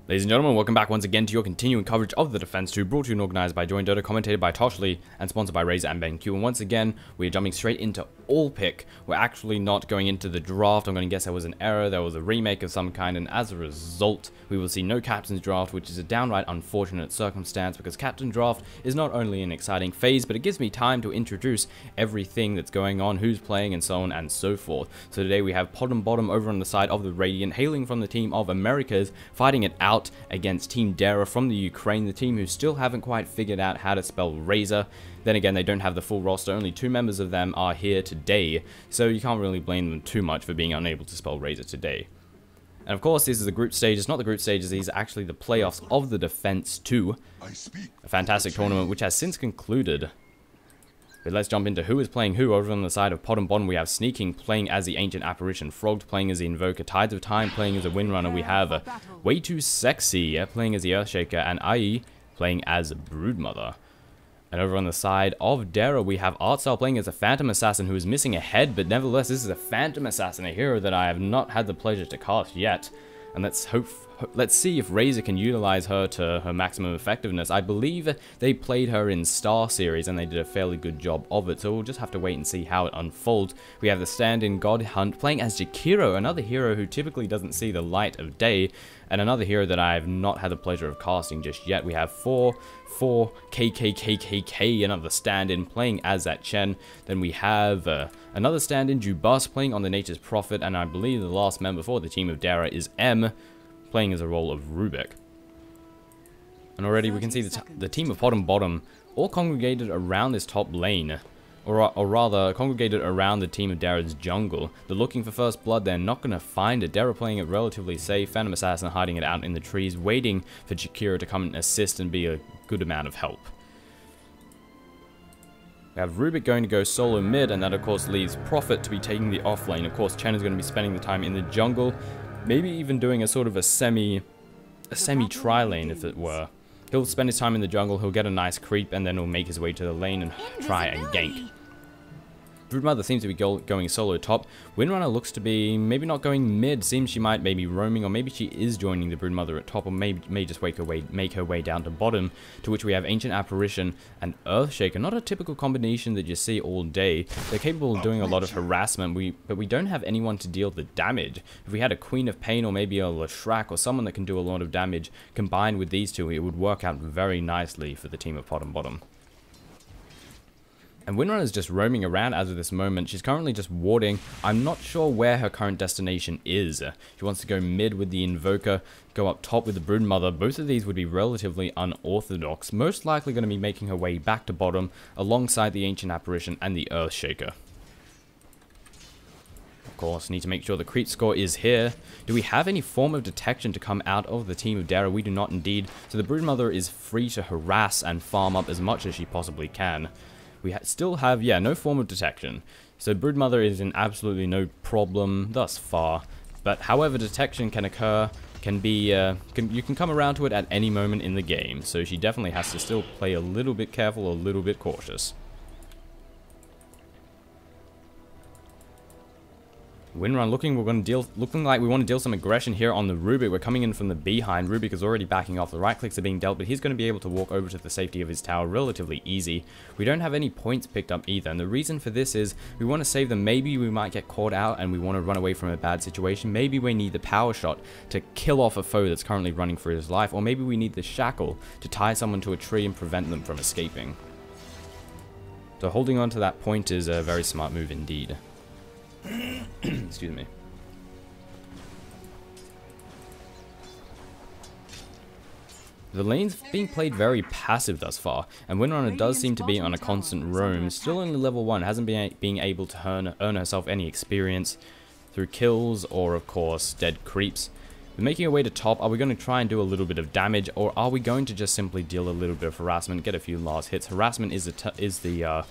Ladies and gentlemen, welcome back once again to your continuing coverage of the Defense 2, brought to you and organized by joinDOTA, commentated by Toshley, and sponsored by Razor and BenQ. And once again, we're jumping straight into all pick. We're actually not going into the draft. I'm going to guess there was an error, there was a remake of some kind, and as a result, we will see no captain's draft, which is a downright unfortunate circumstance, because captain draft is not only an exciting phase, but it gives me time to introduce everything that's going on, who's playing, and so on and so forth. So today we have POTM over on the side of the Radiant, hailing from the team of Americas, fighting it out against Team Dara from the Ukraine, the team who still haven't quite figured out how to spell Razor. Then again, they don't have the full roster, only 2 members of them are here today, so you can't really blame them too much for being unable to spell Razor today. And of course, this is the group stage. It's not the group stages, these are actually the playoffs of the Defense 2. A fantastic tournament which has since concluded. But let's jump into who is playing who. Over on the side of POTM, we have Sneaking playing as the Ancient Apparition, Frogged playing as the Invoker, Tides of Time playing as a Windrunner. We have Way Too Sexy playing as the Earthshaker, and IE playing as Broodmother. And over on the side of Dara, we have Artstyle playing as a Phantom Assassin who is missing a head, but nevertheless, this is a Phantom Assassin, a hero that I have not had the pleasure to cast yet. And let's see if Razor can utilize her to her maximum effectiveness. I believe they played her in Star Series and they did a fairly good job of it, so we'll just have to wait and see how it unfolds. We have the stand-in God Hunt playing as Jakiro, another hero who typically doesn't see the light of day, and another hero that I have not had the pleasure of casting just yet. We have 4 KKKKK, another stand-in playing as that Chen. Then we have another stand-in, Jubas, playing on the Nature's Prophet, and I believe the last member for the team of Dara is M, playing as a role of Rubik. And already we can see the team of POTM all congregated around this top lane, or rather congregated around the team of Dara's jungle. They're looking for first blood, they're not going to find it. Dara playing it relatively safe, Phantom Assassin hiding it out in the trees, waiting for Jakiro to come and assist and be a good amount of help. We have Rubik going to go solo mid, and that of course leaves Prophet to be taking the off lane. Of course, Chen is going to be spending the time in the jungle, maybe even doing a sort of a semi tri lane, if it were. He'll spend his time in the jungle, he'll get a nice creep, and then he'll make his way to the lane and try and gank. Broodmother seems to be going solo top. Windrunner looks to be maybe not going mid. Seems she might maybe roaming, or maybe she is joining the Broodmother at top, or may just make her way down to bottom. To which we have Ancient Apparition and Earthshaker. Not a typical combination that you see all day. They're capable of doing a lot of harassment, but we don't have anyone to deal the damage. If we had a Queen of Pain or maybe a Lashrak or someone that can do a lot of damage combined with these two, it would work out very nicely for the team of POTM. And Windrunner is just roaming around as of this moment. She's currently just warding. I'm not sure where her current destination is. She wants to go mid with the Invoker, go up top with the Broodmother. Both of these would be relatively unorthodox. Most likely going to be making her way back to bottom alongside the Ancient Apparition and the Earthshaker. Of course, need to make sure the creep score is here. Do we have any form of detection to come out of the team of Dara? We do not indeed. So the Broodmother is free to harass and farm up as much as she possibly can. We still have, no form of detection. So Broodmother is in absolutely no problem thus far. But however detection can occur, you can come around to it at any moment in the game. So she definitely has to still play a little bit careful, a little bit cautious. Windrun looking like we want to deal some aggression here on the Rubik. We're coming in from the behind. Rubik is already backing off. The right clicks are being dealt, but he's going to be able to walk over to the safety of his tower relatively easy. We don't have any points picked up either, and the reason for this is we want to save them. Maybe we might get caught out and we want to run away from a bad situation. Maybe we need the power shot to kill off a foe that's currently running for his life, or maybe we need the shackle to tie someone to a tree and prevent them from escaping. So holding on to that point is a very smart move indeed. Excuse me. The lane's being played very passive thus far, and Windrunner does seem to be on a constant roam. Still only level 1, hasn't been able to earn herself any experience through kills or, of course, dead creeps. We're making our way to top. Are we going to try and do a little bit of damage, or are we going to just simply deal a little bit of harassment, get a few last hits? Harassment is the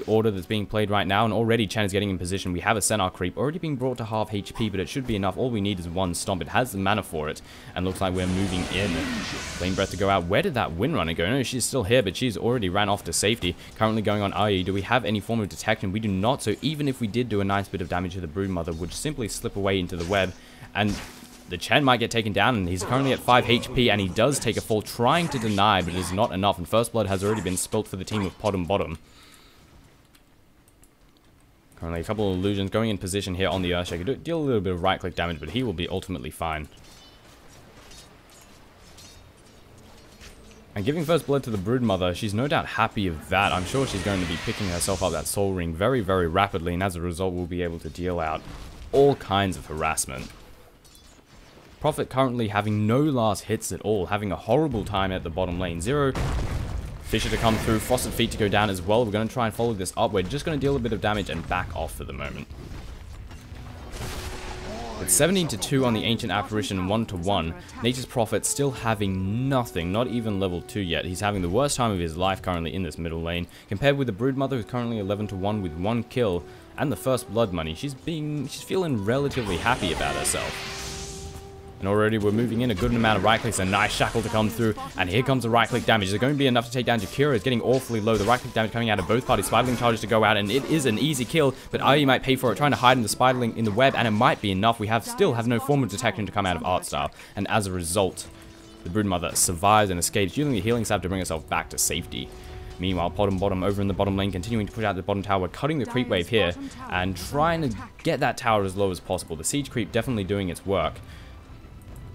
order that's being played right now, and already Chen is getting in position. We have a Centaur creep already being brought to half HP, but it should be enough. All we need is one stomp. It has the mana for it, and looks like we're moving in. Flame Breath to go out. Where did that Windrunner go? No, she's still here, but she's already ran off to safety. Currently going on IE. Do we have any form of detection? We do not, so even if we did do a nice bit of damage to the Broodmother, would simply slip away into the web, and The Chen might get taken down, and he's currently at 5 HP, and he does take a fall, trying to deny, but it is not enough, and first blood has already been spilt for the team of POTM bottom. Currently a couple of illusions going in position here on the Earthshaker. Deal a little bit of right-click damage, but he will be ultimately fine. And giving first blood to the Broodmother, she's no doubt happy of that. I'm sure she's going to be picking herself up that soul ring very, very rapidly, and as a result will be able to deal out all kinds of harassment. Prophet currently having no last hits at all, having a horrible time at the bottom lane. Zero Fisher to come through, Frosted Feet to go down as well. We're going to try and follow this up. We're just going to deal a bit of damage and back off for the moment. It's 17-2 on the Ancient Apparition, 1-1. Nature's Prophet still having nothing, not even level 2 yet. He's having the worst time of his life currently in this middle lane, compared with the Broodmother, who's currently 11-1 with 1 kill, and the first blood money. She's feeling relatively happy about herself. And already we're moving in a good amount of right clicks, a nice shackle to come through, and here comes the right click damage. Is it going to be enough to take down Jakira? It's getting awfully low. The right click damage coming out of both parties. Spiderling charges to go out, and it is an easy kill, but Arya might pay for it, trying to hide in the Spiderling in the web, and it might be enough. We still have no form of detection to come out of Art Style, and as a result, the Broodmother survives and escapes, using the healing salve to bring herself back to safety. Meanwhile, POTM bottom over in the bottom lane, continuing to push out the bottom tower. We're cutting the creep wave here, and trying to get that tower as low as possible. The siege creep definitely doing its work.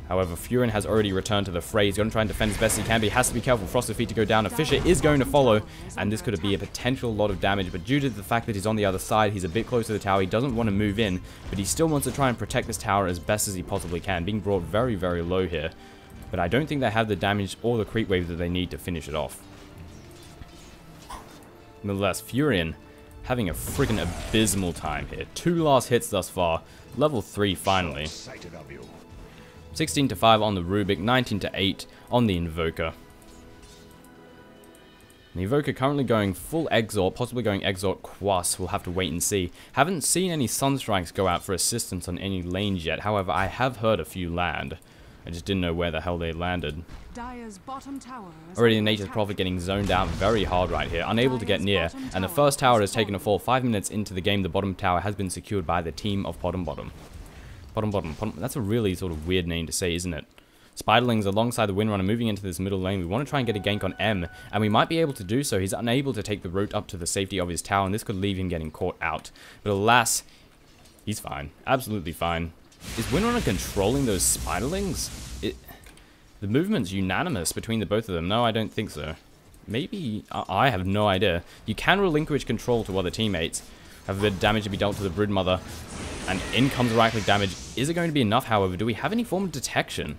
However, Furin has already returned to the fray. He's going to try and defend as best he can, but he has to be careful. Frosted Feet to go down. A Fisher is going to follow, and this could be a potential lot of damage. But due to the fact that he's on the other side, he's a bit closer to the tower. He doesn't want to move in, but he still wants to try and protect this tower as best as he possibly can. Being brought very, very low here. But I don't think they have the damage or the creep wave that they need to finish it off. Nonetheless, Furin having a freaking abysmal time here. 2 last hits thus far. Level 3 finally. 16-5 on the Rubik, 19-8 on the Invoker. The Invoker currently going full Exort, possibly going Exort Quas. We'll have to wait and see. Haven't seen any Sunstrikes go out for assistance on any lanes yet. However, I have heard a few land. I just didn't know where the hell they landed. Already the Nature's Prophet getting zoned out very hard right here, unable to get near, and the first tower has taken a fall. 5 minutes into the game, the bottom tower has been secured by the team of POTM bottom. POTM, that's a really sort of weird name to say, isn't it? Spiderlings alongside the Windrunner moving into this middle lane. We want to try and get a gank on M, and we might be able to do so. He's unable to take the route up to the safety of his tower, and this could leave him getting caught out. But alas, he's fine. Absolutely fine. Is Windrunner controlling those Spiderlings? The movement's unanimous between the both of them. No, I don't think so. Maybe, I have no idea. You can relinquish control to other teammates. Have a bit of damage to be dealt to the Broodmother. And in comes the right-click damage. Is it going to be enough, however? Do we have any form of detection?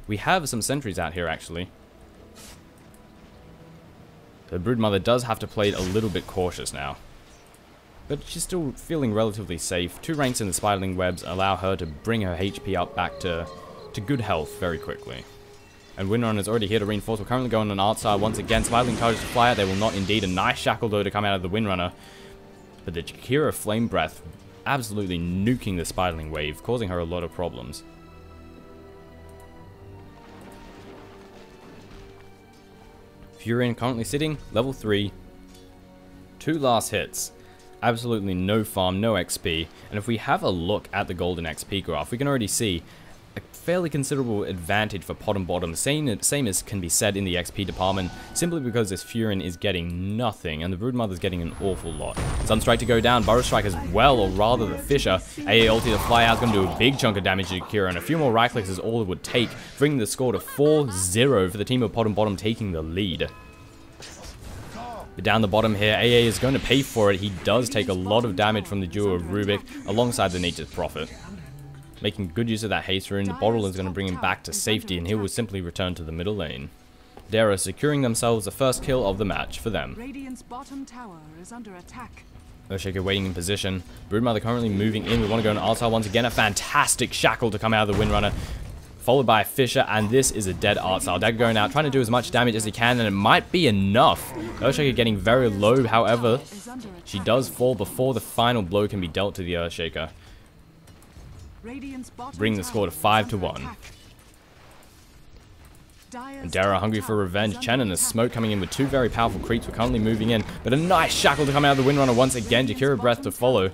We have some sentries out here, actually. The Broodmother does have to play it a little bit cautious now. But she's still feeling relatively safe. 2 ranks in the Spiderling webs allow her to bring her HP up back to good health very quickly. And Windrunner is already here to reinforce. We're currently going on Art Style once again. Spiderling charges to fly out. They will not indeed. A nice shackle, though, to come out of the Windrunner. But the Jakira Flame Breath absolutely nuking the Spiderling wave, causing her a lot of problems. Furin currently sitting level 3. 2 last hits. Absolutely no farm, no XP. And if we have a look at the golden XP graph, we can already see a fairly considerable advantage for POTM bottom. Same as can be said in the XP department, simply because this Furin is getting nothing, and the Broodmother's getting an awful lot. Sunstrike to go down, Burrow Strike as well, or rather the Fisher. AA ulti to fly out is going to do a big chunk of damage to Kira, and a few more right clicks is all it would take, bringing the score to 4-0 for the team of POTM bottom taking the lead. But down the bottom here, AA is going to pay for it. He does take a lot of damage from the duo of Rubik alongside the Nature's Prophet. Making good use of that haste rune, the bottle is going to bring him back to safety, and he will simply return to the middle lane. Dara securing themselves the first kill of the match for them. Radiant's bottom tower is under attack. Earthshaker waiting in position. Broodmother currently moving in. We want to go on Altar once again. A fantastic shackle to come out of the Windrunner, followed by a Fisher, and this is a dead Art Style. Dagger going out, trying to do as much damage as he can, and it might be enough. Earthshaker getting very low, however, she does fall before the final blow can be dealt to the Earthshaker. Bring the score to 5-1. And Dara hungry for revenge. Chen and the smoke coming in with 2 very powerful creeps. We're currently moving in, but a nice shackle to come out of the Windrunner once again. Jakira breath to follow.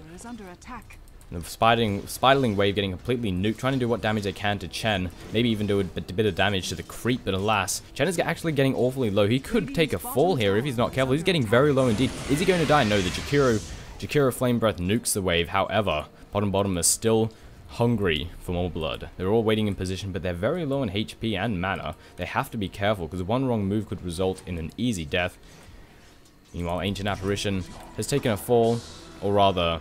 The Spiderling wave getting completely nuked, trying to do what damage they can to Chen. Maybe even do a bit of damage to the creep, but alas. Chen is actually getting awfully low. He could take a fall here if he's not careful. He's getting very low indeed. Is he going to die? No, the Jakiro Flame Breath nukes the wave. However, bottom is still hungry for more blood. They're all waiting in position, but they're very low in HP and mana. They have to be careful, because one wrong move could result in an easy death. Meanwhile, Ancient Apparition has taken a fall, or rather,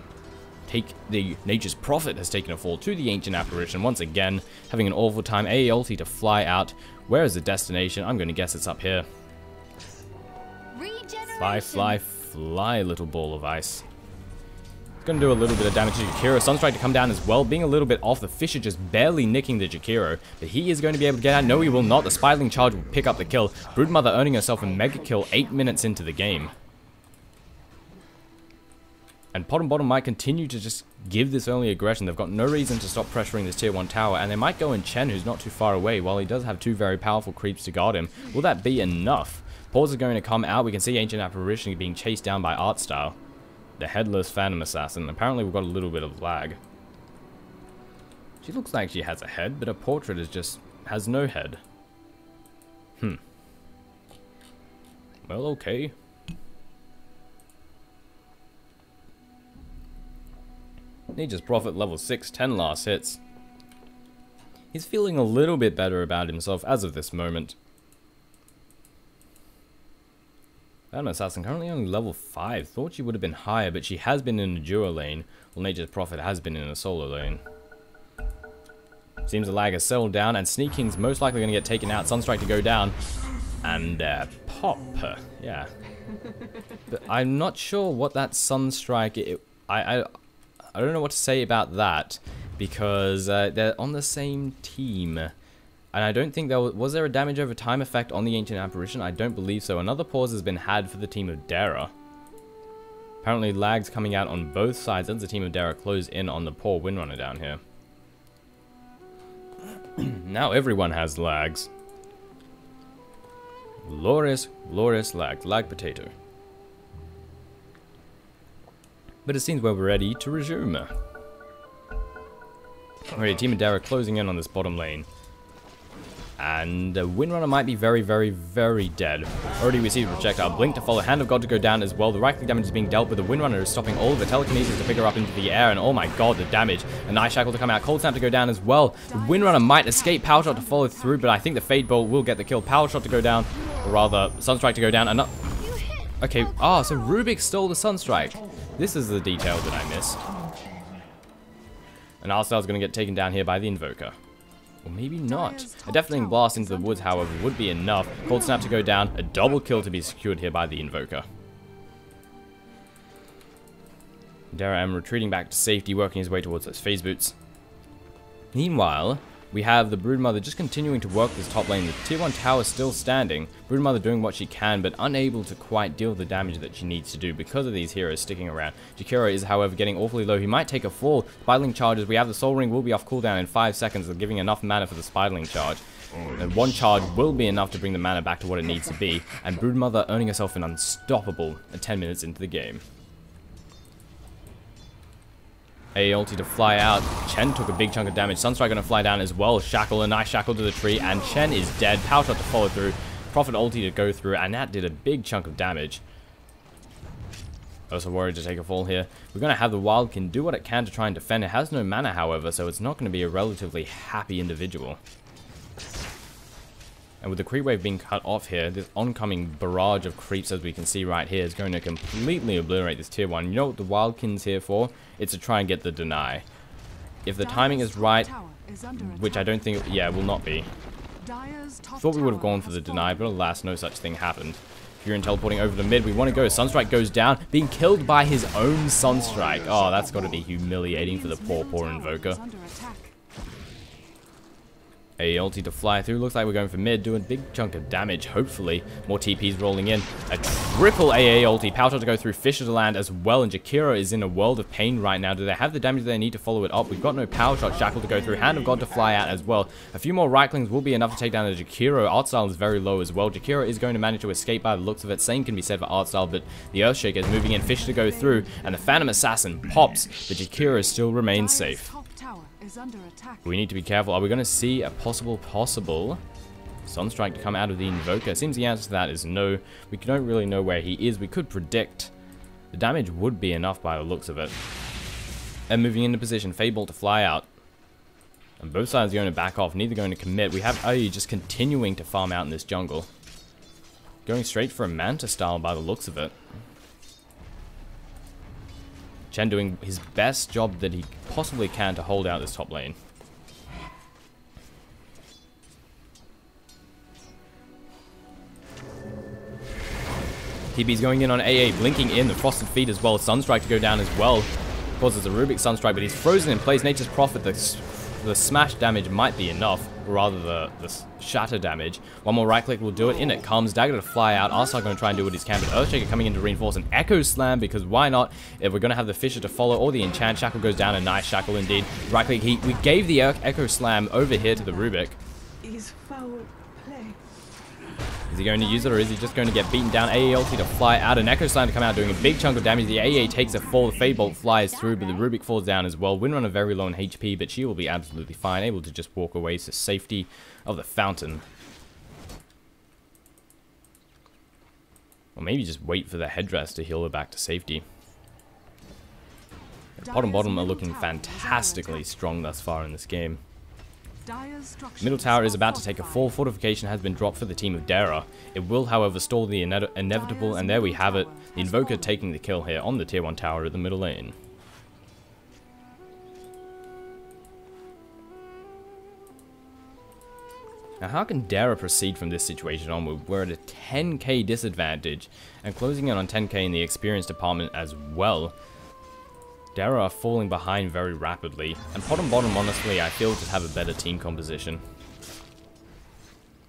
the Nature's Prophet has taken a fall to the Ancient Apparition once again, having an awful time. A ulti to fly out. Where is the destination? I'm going to guess it's up here. Fly, fly, fly, little ball of ice. It's going to do a little bit of damage to Jakiro. Sunstrike to come down as well, being a little bit off. The Fisher just barely nicking the Jakiro, but he is going to be able to get out. No, he will not. The Spiderling charge will pick up the kill. Broodmother earning herself a mega kill 8 minutes into the game. And bottom might continue to just give this early aggression. They've got no reason to stop pressuring this tier 1 tower, and they might go in Chen, who's not too far away, while he does have 2 very powerful creeps to guard him. Will that be enough? Pause is going to come out. We can see Ancient Apparition being chased down by Artstyle, the headless Phantom Assassin. Apparently we've got a little bit of lag. She looks like she has a head, but her portrait is just has no head. Well, okay. Nature's Prophet level 6, 10 last hits. He's feeling a little bit better about himself as of this moment. Phantom Assassin currently only level 5. Thought she would have been higher, but she has been in a duo lane, while Nature's Prophet has been in a solo lane. Seems the lag has settled down, and Sneaking's most likely going to get taken out. Sunstrike to go down, and pop. Yeah. But I'm not sure what that Sunstrike... I don't know what to say about that, because they're on the same team. And I don't think there was there a damage over time effect on the Ancient Apparition? I don't believe so. Another pause has been had for the team of Dara. Apparently lags coming out on both sides as the team of Dara close in on the poor Windrunner down here. Now everyone has lags. Glorious lag. Lag potato. But it seems we're ready to resume. Alright, team of Dara closing in on this bottom lane. And Windrunner might be very, very, very dead. Already received a projectile. Blink to follow. Hand of God to go down as well. The right click damage is being dealt with. The Windrunner is stopping all of the telekinesis to pick her up into the air. And oh my god, the damage. A Night Shackle to come out. Cold Snap to go down as well. The Windrunner might escape. Power Shot to follow through, but I think the Fade Bolt will get the kill. Power Shot to go down. Or rather, Sunstrike to go down. Okay, so Rubik stole the Sunstrike. This is the detail that I missed. And Arstyle's going to get taken down here by the Invoker. Or maybe not. A Deafening Blast into the woods, however, would be enough. Cold Snap to go down. A double kill to be secured here by the Invoker. Dara M retreating back to safety, working his way towards those phase boots. Meanwhile, we have the Broodmother just continuing to work this top lane. The tier 1 tower still standing. Broodmother doing what she can, but unable to quite deal the damage that she needs to do because of these heroes sticking around. Jakiro is, however, getting awfully low. He might take a fall. Spiderling charges. We have the Soul Ring will be off cooldown in 5 seconds, giving enough mana for the Spiderling charge. And 1 charge will be enough to bring the mana back to what it needs to be. And Broodmother earning herself an unstoppable at 10 minutes into the game. A ulti to fly out. Chen took a big chunk of damage. Sunstrike gonna fly down as well. Shackle, a nice shackle to the tree, and Chen is dead. Power Shot to follow through. Prophet ulti to go through, and that did a big chunk of damage. Also worried to take a fall here. We're gonna have the Wildkin do what it can to try and defend. It has no mana, however, so it's not gonna be a relatively happy individual. And with the creep wave being cut off here, this oncoming barrage of creeps, as we can see right here, is going to completely obliterate this tier 1. You know what the Wildkin's here for? It's to try and get the deny. If the timing is right, which I don't think, yeah, it will not be. Thought we would have gone for the deny, but alas, no such thing happened. Furin teleporting over to mid. We want to go. Sunstrike goes down, being killed by his own Sunstrike. Oh, that's got to be humiliating for the poor Invoker. A ulti to fly through. Looks like we're going for mid, doing a big chunk of damage, hopefully. More TPs rolling in. A triple AA ulti. Power shot to go through, Fisher to land as well, and Jakiro is in a world of pain right now. Do they have the damage they need to follow it up? We've got no power shot. Shackle to go through, Hand of God to fly out as well. A few more right clings will be enough to take down the Jakiro. Art style is very low as well. Jakiro is going to manage to escape by the looks of it. Same can be said for art style, but the Earthshaker is moving in. Fisher to go through, and the Phantom Assassin pops, but Jakiro still remains safe. We need to be careful. Are we going to see a possible Sunstrike to come out of the Invoker? Seems the answer to that is no. We don't really know where he is. We could predict. The damage would be enough by the looks of it. And moving into position, Fable to fly out. And both sides are going to back off, neither going to commit. We have IE just continuing to farm out in this jungle. Going straight for a Manta style by the looks of it. Chen doing his best job that he possibly can to hold out this top lane. TB's going in on AA, blinking in, the Frosted Feet as well. Sunstrike to go down as well. Causes a Rubik Sunstrike, but he's frozen in place. Nature's Prophet, the smash damage might be enough, or rather the shatter damage. One more right click will do it. In it comes. Dagger to fly out. Arsar going to try and do what he can, but Earthshaker coming in to reinforce an Echo Slam, because why not? If we're going to have the Fisher to follow, or the Enchant, Shackle goes down. A nice Shackle indeed. Right click, we gave the Echo Slam over here to the Rubik. Is foul play. Is he going to use it, or is he just going to get beaten down? AA ulti to fly out, an Echo Slam to come out doing a big chunk of damage. The AA takes a fall, the Fade Bolt flies through, but the Rubik falls down as well. Windrunner very low on HP, but she will be absolutely fine, able to just walk away to safety of the fountain. Or maybe just wait for the headdress to heal her back to safety. The bottom are looking fantastically strong thus far in this game. Middle tower is about to take a fall. Fortification has been dropped for the team of Dara. It will, however, stall the inevitable, and there we have it. The Invoker taking the kill here on the tier 1 tower at the middle lane. Now, how can Dara proceed from this situation onward? We're at a 10k disadvantage, and closing in on 10k in the experience department as well. Dara are falling behind very rapidly, and bottom, honestly, I feel just have a better team composition.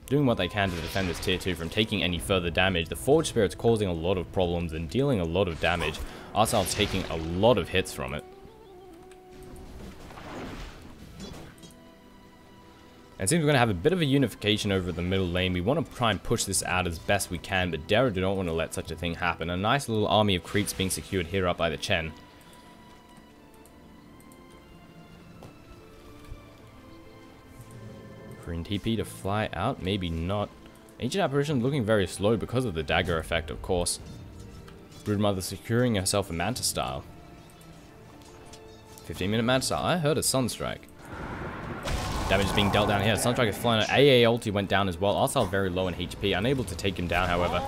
Doing what they can to defend this tier 2 from taking any further damage. The Forge Spirit's causing a lot of problems and dealing a lot of damage. Ourselves taking a lot of hits from it. And it seems we're going to have a bit of a unification over the middle lane. We want to try and push this out as best we can, but Dara do not want to let such a thing happen. A nice little army of creeps being secured here up by the Chen. Green TP to fly out, maybe not. Ancient Apparition looking very slow because of the dagger effect, of course. Broodmother securing herself a Manta style. 15-minute Manta style. I heard a Sunstrike. Damage is being dealt down here. Sunstrike is flying out. AA ulti went down as well. Arsal very low in HP. Unable to take him down, however.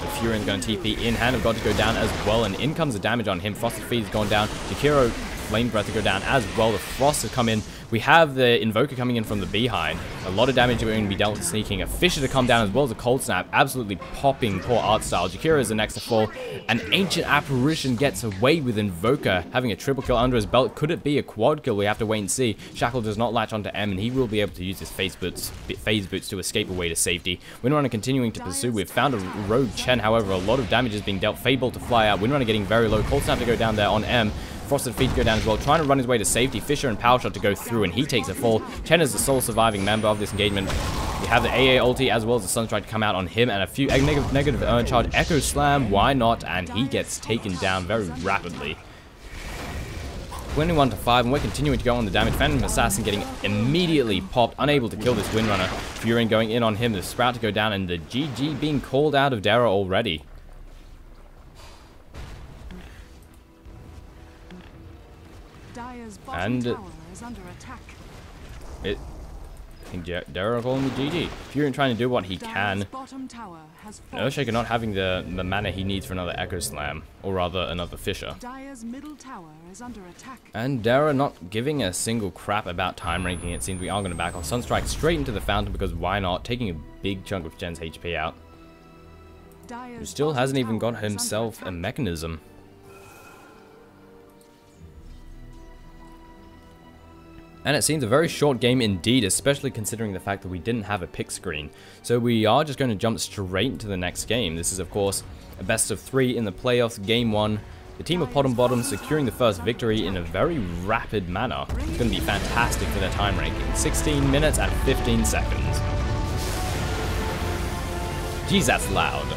The Furin's going to TP in. Hand of God to go down as well. And in comes the damage on him. Frosted Feet has gone down. Jakiro Flame Breath to go down as well. The Frost has come in. We have the Invoker coming in from the behind. A lot of damage going to be dealt with sneaking. A Fisher to come down as well as a Cold Snap. Absolutely popping poor art style. Jakiro is the next to fall. An Ancient Apparition gets away with Invoker having a triple kill under his belt. Could it be a quad kill? We have to wait and see. Shackle does not latch onto M, and he will be able to use his phase boots to escape away to safety. Windrunner continuing to pursue. We've found a rogue Chen, however, a lot of damage is being dealt. Fable to fly out. Windrunner getting very low. Cold Snap to go down there on M. Frosted Feet to go down as well, trying to run his way to safety. Fisher and Power Shot to go through, and he takes a fall. Chen is the sole surviving member of this engagement. We have the AA ulti as well as the Sunstrike to come out on him, and a few negative earn charge. Echo Slam, why not? And he gets taken down very rapidly. 21 to 5, and we're continuing to go on the damage. Phantom Assassin getting immediately popped, unable to kill this Windrunner. Fury going in on him, the Sprout to go down, and the GG being called out of Dara already. And I think Dara calling the GG. Fury trying to do what he can. Earthshaker not having the mana he needs for another Echo Slam, or rather another Fisher. And Dara not giving a single crap about time ranking. It seems we are going to back off. Sunstrike straight into the fountain, because why not? Taking a big chunk of Jen's HP out. Who still hasn't even got himself a mechanism. And it seems a very short game indeed, especially considering the fact that we didn't have a pick screen. So we are just going to jump straight into the next game. This is, of course, a best of 3 in the playoffs, game 1. The team of POTM securing the first victory in a very rapid manner. It's going to be fantastic for their time ranking. 16 minutes and 15 seconds. Jeez, that's loud.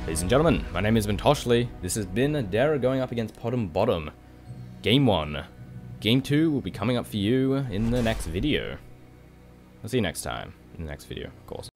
Ladies and gentlemen, my name has been Toshley. This has been Dara going up against POTM. Game 1. Game 2 will be coming up for you in the next video. I'll see you next time, in the next video, of course.